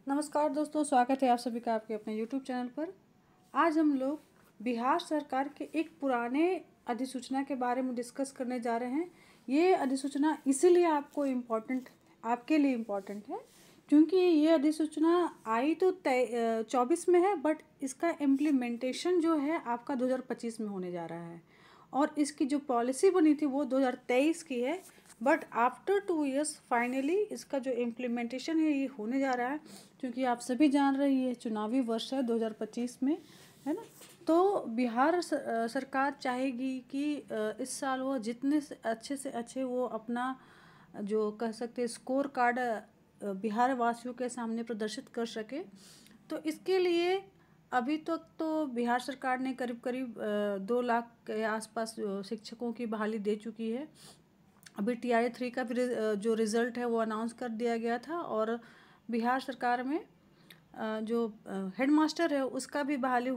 नमस्कार दोस्तों, स्वागत है आप सभी का आपके अपने YouTube चैनल पर। आज हम लोग बिहार सरकार के एक पुराने अधिसूचना के बारे में डिस्कस करने जा रहे हैं। ये अधिसूचना इसीलिए आपके लिए इम्पोर्टेंट है क्योंकि ये अधिसूचना आई तो 24 में है, बट इसका इम्प्लीमेंटेशन जो है आपका 2025 में होने जा रहा है। और इसकी जो पॉलिसी बनी थी वो 2023 की है, बट आफ्टर 2 इयर्स फाइनली इसका जो इम्प्लीमेंटेशन है ये होने जा रहा है। क्योंकि आप सभी जान रहे हैं ये चुनावी वर्ष है 2025 में, है ना। तो बिहार सरकार चाहेगी कि इस साल वो जितने से अच्छे वो अपना जो कह सकते स्कोर कार्ड बिहार वासियों के सामने प्रदर्शित कर सके। तो इसके लिए अभी तक तो बिहार सरकार ने करीब करीब 2 लाख के आसपास शिक्षकों की बहाली दे चुकी है। अभी TRA 3 का भी जो रिज़ल्ट है वो अनाउंस कर दिया गया था, और बिहार सरकार में जो हेडमास्टर है उसका भी बहाली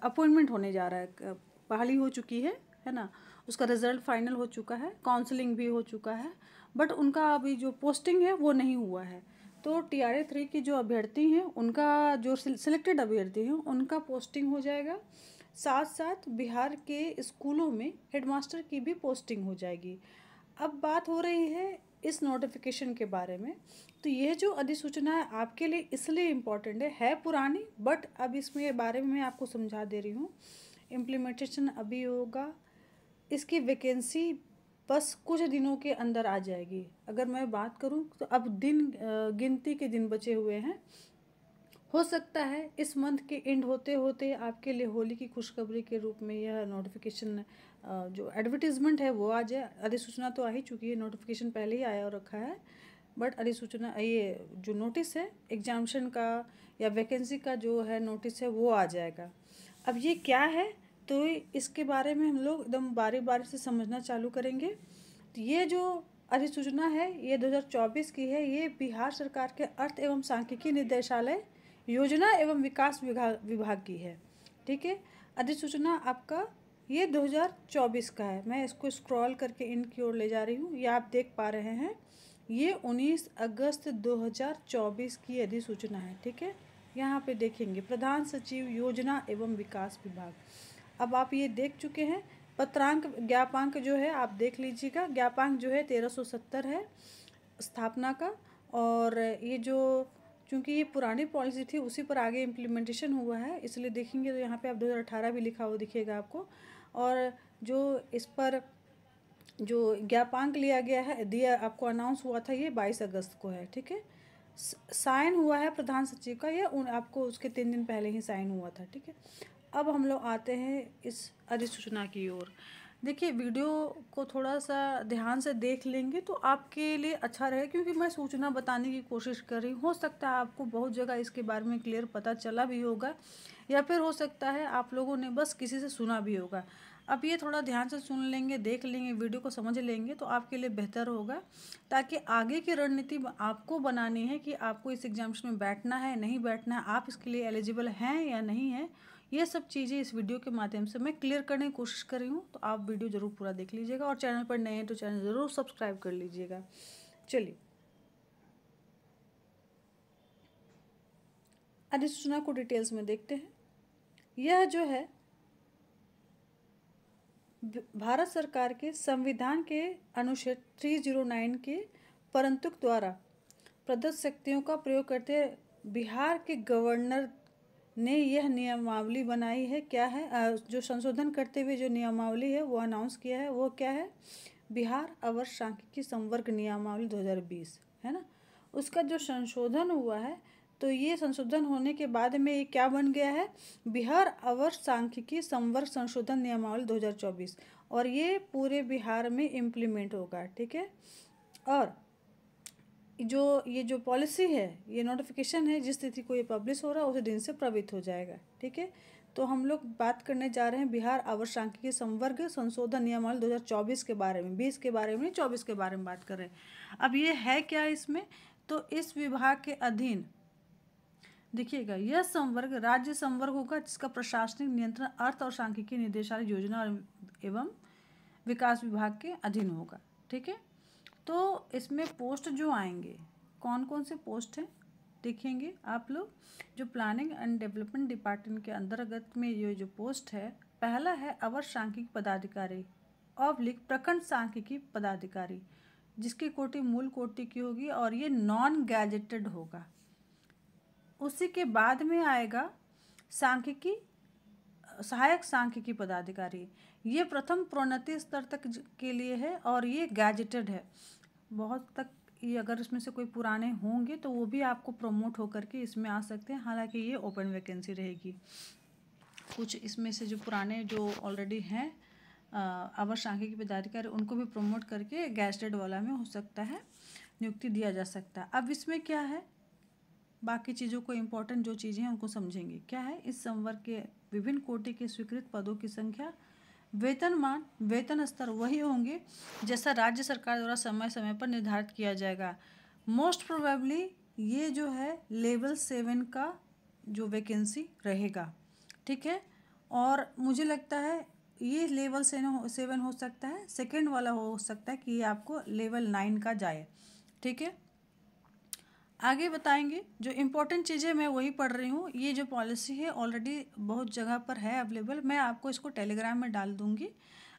अपॉइंटमेंट होने जा रहा है। बहाली हो चुकी है ना। उसका रिज़ल्ट फाइनल हो चुका है, काउंसलिंग भी हो चुका है, बट उनका अभी जो पोस्टिंग है वो नहीं हुआ है। तो TRA 3 की जो अभ्यर्थी हैं उनका जो सिलेक्टेड अभ्यर्थी हैं उनका पोस्टिंग हो जाएगा। साथ साथ बिहार के स्कूलों में हेडमास्टर की भी पोस्टिंग हो जाएगी। अब बात हो रही है इस नोटिफिकेशन के बारे में। तो ये जो अधिसूचना है आपके लिए इसलिए इम्पॉर्टेंट है पुरानी, बट अब इसमें बारे में मैं आपको समझा दे रही हूँ। इम्प्लीमेंटेशन अभी होगा, इसकी वैकेंसी बस कुछ दिनों के अंदर आ जाएगी। अगर मैं बात करूँ तो अब गिनती के दिन बचे हुए हैं। हो सकता है इस मंथ के एंड होते होते आपके लिए होली की खुशखबरी के रूप में यह नोटिफिकेशन जो एडवर्टीजमेंट है वो आ जाए। अधिसूचना तो आ ही चुकी है, नोटिफिकेशन पहले ही आया और रखा है, बट अधिसूचना ये जो नोटिस है एग्जामिशन का या वैकेंसी का जो है नोटिस है वो आ जाएगा। अब ये क्या है, तो इसके बारे में हम लोग एकदम बारी बारी से समझना चालू करेंगे। तो ये जो अधिसूचना है ये 2024 की है। ये बिहार सरकार के अर्थ एवं सांख्यिकी निदेशालय योजना एवं विकास विभाग की है। ठीक है, अधिसूचना आपका ये 2024 का है। मैं इसको स्क्रॉल करके इन की ओर ले जा रही हूँ, ये आप देख पा रहे हैं। ये 19 अगस्त 2024 की अधिसूचना है। ठीक है, यहाँ पे देखेंगे प्रधान सचिव योजना एवं विकास विभाग। अब आप ये देख चुके हैं। पत्रांक ज्ञापांक जो है आप देख लीजिएगा। ज्ञापांक जो है 1370 है स्थापना का। और ये जो चूँकि ये पुरानी पॉलिसी थी उसी पर आगे इम्प्लीमेंटेशन हुआ है, इसलिए देखेंगे तो यहाँ पे आप 2018 भी लिखा हुआ दिखेगा आपको। और जो इस पर जो ज्ञापांक लिया गया है दिया आपको अनाउंस हुआ था ये 22 अगस्त को है। ठीक है, साइन हुआ है प्रधान सचिव का, ये आपको उसके 3 दिन पहले ही साइन हुआ था। ठीक है, अब हम लोग आते हैं इस अधिसूचना की ओर। देखिए, वीडियो को थोड़ा सा ध्यान से देख लेंगे तो आपके लिए अच्छा रहे, क्योंकि मैं सूचना बताने की कोशिश कर रही हूँ। हो सकता है आपको बहुत जगह इसके बारे में क्लियर पता चला भी होगा, या फिर हो सकता है आप लोगों ने बस किसी से सुना भी होगा। अब ये थोड़ा ध्यान से सुन लेंगे, देख लेंगे, वीडियो को समझ लेंगे तो आपके लिए बेहतर होगा, ताकि आगे की रणनीति आपको बनानी है कि आपको इस एग्जामिनेशन में बैठना है नहीं बैठना है, आप इसके लिए एलिजिबल हैं या नहीं है। ये सब चीज़ें इस वीडियो के माध्यम से मैं क्लियर करने की कोशिश कर रही हूँ। तो आप वीडियो ज़रूर पूरा देख लीजिएगा, और चैनल पर नए हैं तो चैनल ज़रूर सब्सक्राइब कर लीजिएगा। चलिए अधिसूचना को डिटेल्स में देखते हैं। यह जो है भारत सरकार के संविधान के अनुच्छेद 309 के परंतु द्वारा प्रदत्त शक्तियों का प्रयोग करते बिहार के गवर्नर ने यह नियमावली बनाई है। क्या है जो संशोधन करते हुए जो नियमावली है वो अनाउंस किया है, वो क्या है? बिहार आवर्ष सांख्यिकी संवर्ग नियमावली 2020, है ना। उसका जो संशोधन हुआ है, तो ये संशोधन होने के बाद में ये क्या बन गया है? बिहार आवर्ष सांख्यिकी संवर्ग संशोधन नियमावली 2024, और ये पूरे बिहार में इम्प्लीमेंट होगा। ठीक है, और ये जो पॉलिसी है, ये नोटिफिकेशन है, जिस तिथि को ये पब्लिश हो रहा है उसी दिन से प्रभावित हो जाएगा। ठीक है, तो हम लोग बात करने जा रहे हैं बिहार आवर्ष सांख्यिकी संवर्ग संशोधन नियमावली 2024 के बारे में। 20 के बारे में, 24 के बारे में बात कर रहे हैं। अब ये है क्या इसमें? तो इस विभाग के अधीन देखिएगा, यह संवर्ग राज्य संवर्ग होगा जिसका प्रशासनिक नियंत्रण अर्थ और सांख्यिकी निदेशालय योजना एवं विकास विभाग के अधीन होगा। ठीक है, तो इसमें पोस्ट जो आएंगे, कौन कौन से पोस्ट हैं? देखेंगे आप लोग, जो प्लानिंग एंड डेवलपमेंट डिपार्टमेंट के अंतर्गत में ये जो पोस्ट है, पहला है अवर सांख्यिकी पदाधिकारी ऑब्लिक प्रखंड सांख्यिकी पदाधिकारी, जिसकी कोटि मूल कोटि की होगी और ये नॉन गैजेटेड होगा। उसी के बाद में आएगा सांख्यिकी सहायक सांख्यिकी पदाधिकारी, ये प्रथम प्रोन्नति स्तर तक के लिए है और ये गैजेटेड है। बहुत तक ये अगर इसमें से कोई पुराने होंगे तो वो भी आपको प्रमोट होकर के इसमें आ सकते हैं, हालांकि ये ओपन वैकेंसी रहेगी। कुछ इसमें से जो पुराने जो ऑलरेडी हैं अवर सांख्यिकी पदाधिकारी, उनको भी प्रमोट करके गैजेटेड वाला में हो सकता है नियुक्ति दिया जा सकता है। अब इसमें क्या है, बाकी चीज़ों को इम्पोर्टेंट जो चीज़ें हैं उनको समझेंगे। क्या है, इस संवर्ग के विभिन्न कोटि के स्वीकृत पदों की संख्या, वेतनमान, वेतन स्तर वही होंगे जैसा राज्य सरकार द्वारा समय समय पर निर्धारित किया जाएगा। मोस्ट प्रोबेबली ये जो है लेवल 7 का जो वैकेंसी रहेगा, ठीक है। और मुझे लगता है ये लेवल 7 हो सकता है, सेकेंड वाला हो सकता है कि ये आपको लेवल 9 का जाए, ठीक है। आगे बताएंगे, जो इम्पोर्टेंट चीज़ें मैं वही पढ़ रही हूँ। ये जो पॉलिसी है ऑलरेडी बहुत जगह पर है अवेलेबल, मैं आपको इसको टेलीग्राम में डाल दूँगी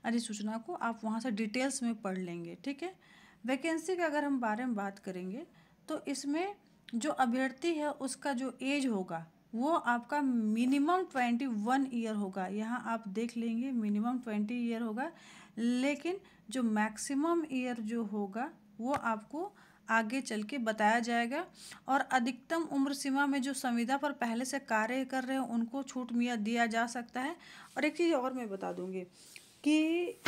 अधिसूचना को, आप वहाँ से डिटेल्स में पढ़ लेंगे, ठीक है। वैकेंसी का अगर हम बारे में बात करेंगे तो इसमें जो अभ्यर्थी है उसका जो एज होगा वो आपका मिनिमम 21 ईयर होगा। यहाँ आप देख लेंगे मिनिमम 20 ईयर होगा, लेकिन जो मैक्सिमम ईयर जो होगा वो आपको आगे चल के बताया जाएगा। और अधिकतम उम्र सीमा में जो संविदा पर पहले से कार्य कर रहे हैं उनको छूट दिया जा सकता है। और एक चीज़ और मैं बता दूंगी कि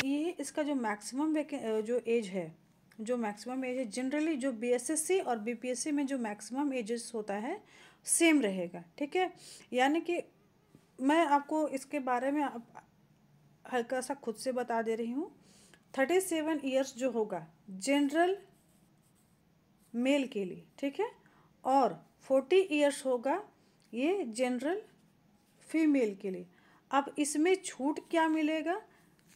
ये इसका जो मैक्सिमम जो एज है, जो मैक्सिमम एज है जनरली जो बीएसएससी और बीपीएससी में जो मैक्सिमम एजेस होता है सेम रहेगा, ठीक है। यानी कि मैं आपको इसके बारे में हल्का सा खुद से बता दे रही हूँ। 37 ईयर्स जो होगा जनरल मेल के लिए, ठीक है, और 40 ईयर्स होगा ये जनरल फीमेल के लिए। अब इसमें छूट क्या मिलेगा,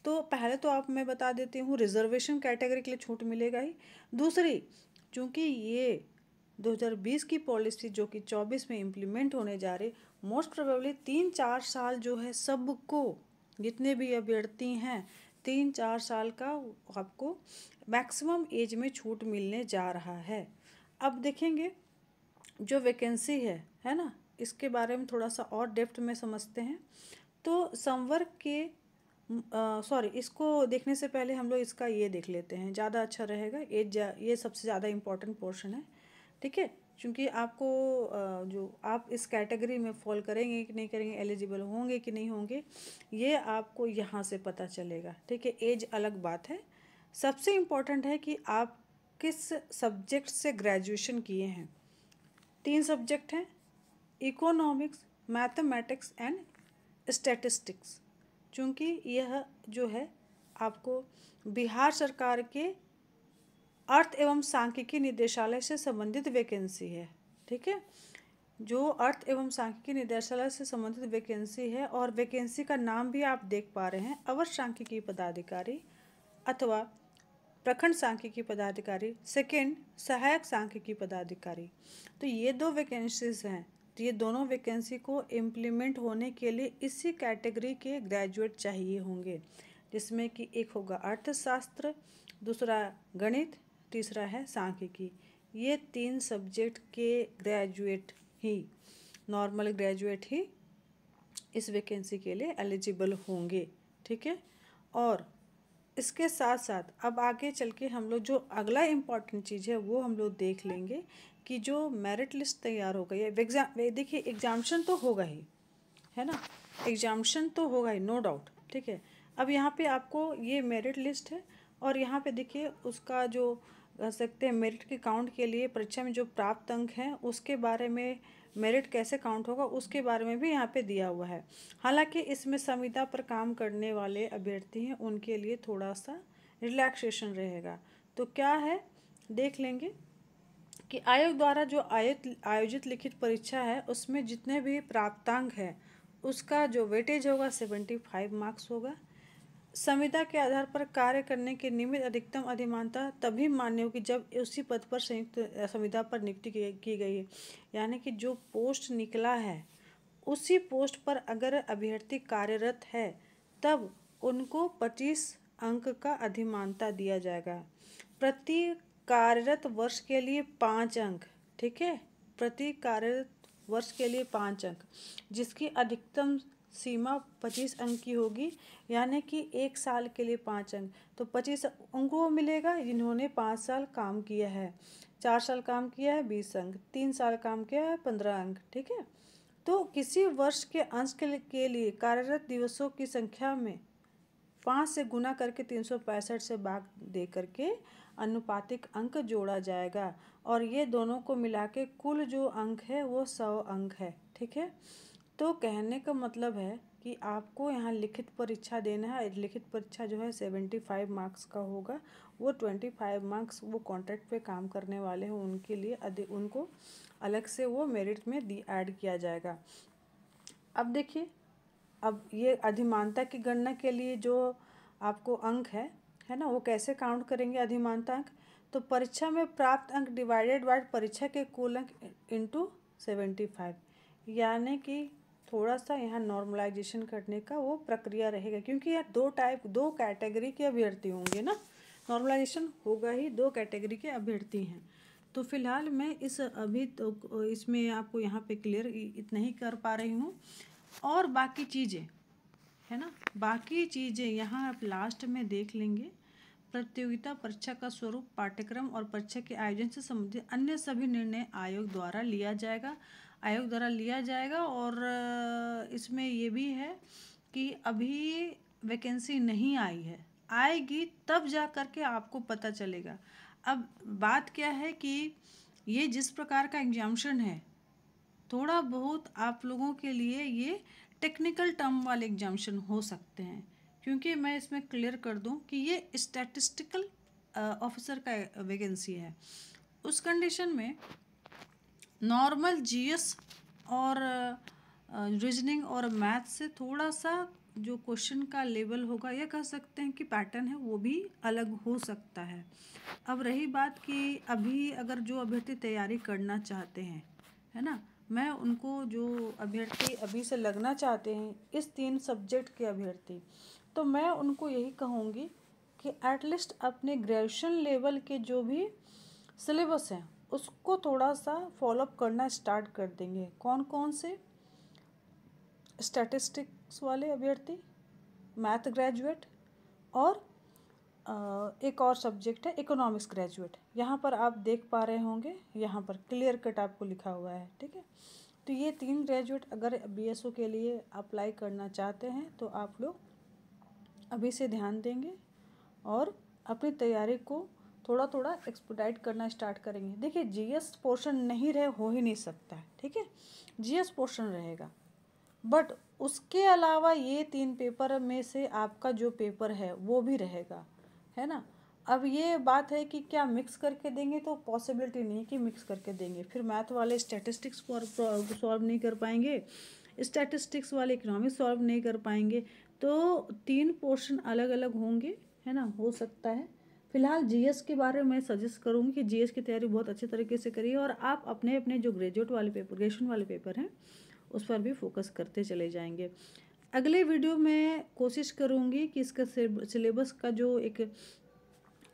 तो पहले तो आप मैं बता देती हूँ रिजर्वेशन कैटेगरी के लिए छूट मिलेगा ही। दूसरी, चूँकि ये 2020 की पॉलिसी जो कि 24 में इम्प्लीमेंट होने जा रही, मोस्ट प्रोबेबली 3-4 साल जो है सबको, जितने भी अभ्यर्थी हैं 3-4 साल का आपको मैक्सिमम एज में छूट मिलने जा रहा है। अब देखेंगे जो वैकेंसी है ना, इसके बारे में थोड़ा सा और डेप्थ में समझते हैं। तो संवर्ग के इसको देखने से पहले हम लोग इसका ये देख लेते हैं, ज़्यादा अच्छा रहेगा। ये सबसे ज़्यादा इम्पोर्टेंट पोर्शन है, ठीक है, क्योंकि आपको जो आप इस कैटेगरी में फॉल करेंगे कि नहीं करेंगे, एलिजिबल होंगे कि नहीं होंगे, ये आपको यहाँ से पता चलेगा, ठीक है। एज अलग बात है, सबसे इम्पोर्टेंट है कि आप किस सब्जेक्ट से ग्रेजुएशन किए हैं। 3 सब्जेक्ट हैं, इकोनॉमिक्स, मैथमेटिक्स एंड स्टैटिस्टिक्स। चूँकि यह जो है आपको बिहार सरकार के अर्थ एवं सांख्यिकी निदेशालय से संबंधित वैकेंसी है, ठीक है, जो अर्थ एवं सांख्यिकी निदेशालय से संबंधित वैकेंसी है। और वैकेंसी का नाम भी आप देख पा रहे हैं, अवर सांख्यिकी पदाधिकारी अथवा प्रखंड सांख्यिकी पदाधिकारी, सेकेंड सहायक सांख्यिकी पदाधिकारी। तो ये 2 वैकेंसीज हैं। तो ये दोनों वैकेंसी को इम्प्लीमेंट होने के लिए इसी कैटेगरी के ग्रेजुएट चाहिए होंगे, जिसमें कि एक होगा अर्थशास्त्र, दूसरा गणित, तीसरा है सांख्यिकी। ये 3 सब्जेक्ट के ग्रेजुएट ही, नॉर्मल ग्रेजुएट ही इस वैकेंसी के लिए एलिजिबल होंगे, ठीक है। और इसके साथ साथ अब आगे चल के हम लोग जो अगला इम्पॉर्टेंट चीज़ है वो हम लोग देख लेंगे कि जो मेरिट लिस्ट तैयार हो गई है। देखिए एग्जामिशन तो होगा ही, है ना, एग्जामिशन तो होगा ही, नो डाउट, ठीक है। अब यहाँ पे आपको ये मेरिट लिस्ट है और यहाँ पे देखिए उसका जो कह सकते हैं मेरिट के काउंट के लिए परीक्षा में जो प्राप्त अंक हैं उसके बारे में, मेरिट कैसे काउंट होगा उसके बारे में भी यहाँ पे दिया हुआ है। हालांकि इसमें संविदा पर काम करने वाले अभ्यर्थी हैं उनके लिए थोड़ा सा रिलैक्सेशन रहेगा। तो क्या है देख लेंगे कि आयोग द्वारा जो आयोजित लिखित परीक्षा है उसमें जितने भी प्राप्तांक है उसका जो वेटेज होगा 75 मार्क्स होगा। संविदा के आधार पर कार्य करने के निमित्त अधिकतम अधिमानता तभी मान्य होगी जब उसी पद पर संयुक्त संविदा पर नियुक्ति की गई है। यानी कि जो पोस्ट निकला है उसी पोस्ट पर अगर अभ्यर्थी कार्यरत है तब उनको 25 अंक का अधिमानता दिया जाएगा। प्रति कार्यरत वर्ष के लिए 5 अंक, ठीक है, प्रति कार्यरत वर्ष के लिए 5 अंक, जिसकी अधिकतम सीमा 25 अंक की होगी। यानी कि 1 साल के लिए 5 अंक, तो 25 अंकों को मिलेगा जिन्होंने 5 साल काम किया है, 4 साल काम किया है 20 अंक, 3 साल काम किया है 15 अंक, ठीक है। तो किसी वर्ष के अंश के लिए कार्यरत दिवसों की संख्या में 5 से गुना करके 365 से भाग दे करके अनुपातिक अंक जोड़ा जाएगा और ये दोनों को मिला के कुल जो अंक है वो 100 अंक है, ठीक है। तो कहने का मतलब है कि आपको यहाँ लिखित परीक्षा देना है। लिखित परीक्षा जो है 75 मार्क्स का होगा। वो 25 मार्क्स वो कॉन्ट्रैक्ट पे काम करने वाले हैं उनके लिए उनको अलग से वो मेरिट में ऐड किया जाएगा। अब देखिए, अब ये अधिमानता की गणना के लिए जो आपको अंक है ना, वो कैसे काउंट करेंगे अधिमानता अंक। तो परीक्षा में प्राप्त अंक डिवाइडेड बाय परीक्षा के कुल अंक इंटू 75, यानी कि थोड़ा सा यहाँ नॉर्मलाइजेशन करने का वो प्रक्रिया रहेगा, क्योंकि यार दो कैटेगरी के अभ्यर्थी होंगे ना, नॉर्मलाइजेशन होगा ही, 2 कैटेगरी के अभ्यर्थी हैं। तो फिलहाल मैं अभी तो इसमें आपको यहाँ पे क्लियर इतना ही कर पा रही हूँ, और बाकी चीज़ें है ना, बाकी चीज़ें यहाँ आप लास्ट में देख लेंगे। प्रतियोगिता परीक्षा का स्वरूप, पाठ्यक्रम और परीक्षा के आयोजन से संबंधित अन्य सभी निर्णय आयोग द्वारा लिया जाएगा। और इसमें ये भी है कि अभी वैकेंसी नहीं आई है, आएगी तब जा कर के आपको पता चलेगा। अब बात क्या है कि ये जिस प्रकार का एग्जामिनेशन है, थोड़ा बहुत आप लोगों के लिए ये टेक्निकल टर्म वाले एग्जामिनेशन हो सकते हैं, क्योंकि मैं इसमें क्लियर कर दूं कि ये स्टैटिस्टिकल ऑफिसर का वैकेंसी है। उस कंडीशन में नॉर्मल जीएस और रीजनिंग और मैथ से थोड़ा सा जो क्वेश्चन का लेवल होगा, या कह सकते हैं कि पैटर्न है, वो भी अलग हो सकता है। अब रही बात कि अभी अगर जो अभ्यर्थी तैयारी करना चाहते हैं, है ना, मैं उनको, जो अभ्यर्थी अभी से लगना चाहते हैं इस 3 सब्जेक्ट के अभ्यर्थी, तो मैं उनको यही कहूँगी कि एटलीस्ट अपने ग्रेजुएशन लेवल के जो भी सिलेबस हैं उसको थोड़ा सा फॉलोअप करना स्टार्ट कर देंगे। कौन कौन से? स्टैटिस्टिक्स वाले अभ्यर्थी, मैथ ग्रेजुएट, और एक और सब्जेक्ट है इकोनॉमिक्स ग्रेजुएट। यहाँ पर आप देख पा रहे होंगे, यहाँ पर क्लियर कट आपको लिखा हुआ है, ठीक है। तो ये 3 ग्रेजुएट अगर बीएसओ के लिए अप्लाई करना चाहते हैं तो आप लोग अभी से ध्यान देंगे और अपनी तैयारी को थोड़ा थोड़ा एक्सपेडाइट करना स्टार्ट करेंगे। देखिए, जीएस पोर्शन नहीं हो ही नहीं सकता है, ठीक है, जीएस पोर्शन रहेगा, बट उसके अलावा ये 3 पेपर में से आपका जो पेपर है वो भी रहेगा, है ना। अब ये बात है कि क्या मिक्स करके देंगे, तो पॉसिबिलिटी नहीं कि मिक्स करके देंगे, फिर मैथ वाले स्टैटिस्टिक्स सॉल्व नहीं कर पाएंगे, स्टैटिस्टिक्स वाले इकोनॉमिक्स सॉल्व नहीं कर पाएंगे, तो 3 पोर्शन अलग अलग होंगे, है ना, हो सकता है। फिलहाल जीएस के बारे में सजेस्ट करूँगी कि जीएस की तैयारी बहुत अच्छे तरीके से करिए, और आप अपने अपने जो ग्रेजुएशन वाले पेपर हैं उस पर भी फोकस करते चले जाएंगे। अगले वीडियो में कोशिश करूँगी कि इसका सिलेबस का जो एक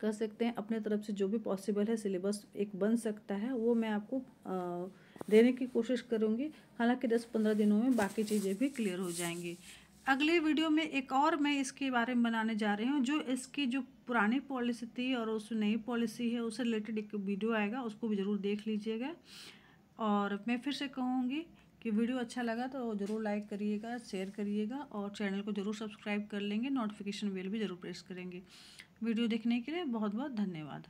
कह सकते हैं अपने तरफ से जो भी पॉसिबल है सिलेबस एक बन सकता है, वो मैं आपको देने की कोशिश करूँगी। हालांकि 10-15 दिनों में बाकी चीज़ें भी क्लियर हो जाएंगी। अगले वीडियो में एक और मैं इसके बारे में बनाने जा रही हूँ, जो इसकी जो पुरानी पॉलिसी थी और उस नई पॉलिसी है उससे रिलेटेड एक वीडियो आएगा, उसको भी ज़रूर देख लीजिएगा। और मैं फिर से कहूँगी कि वीडियो अच्छा लगा तो ज़रूर लाइक करिएगा, शेयर करिएगा, और चैनल को ज़रूर सब्सक्राइब कर लेंगे, नोटिफिकेशन बेल भी ज़रूर प्रेस करेंगे। वीडियो देखने के लिए बहुत बहुत धन्यवाद।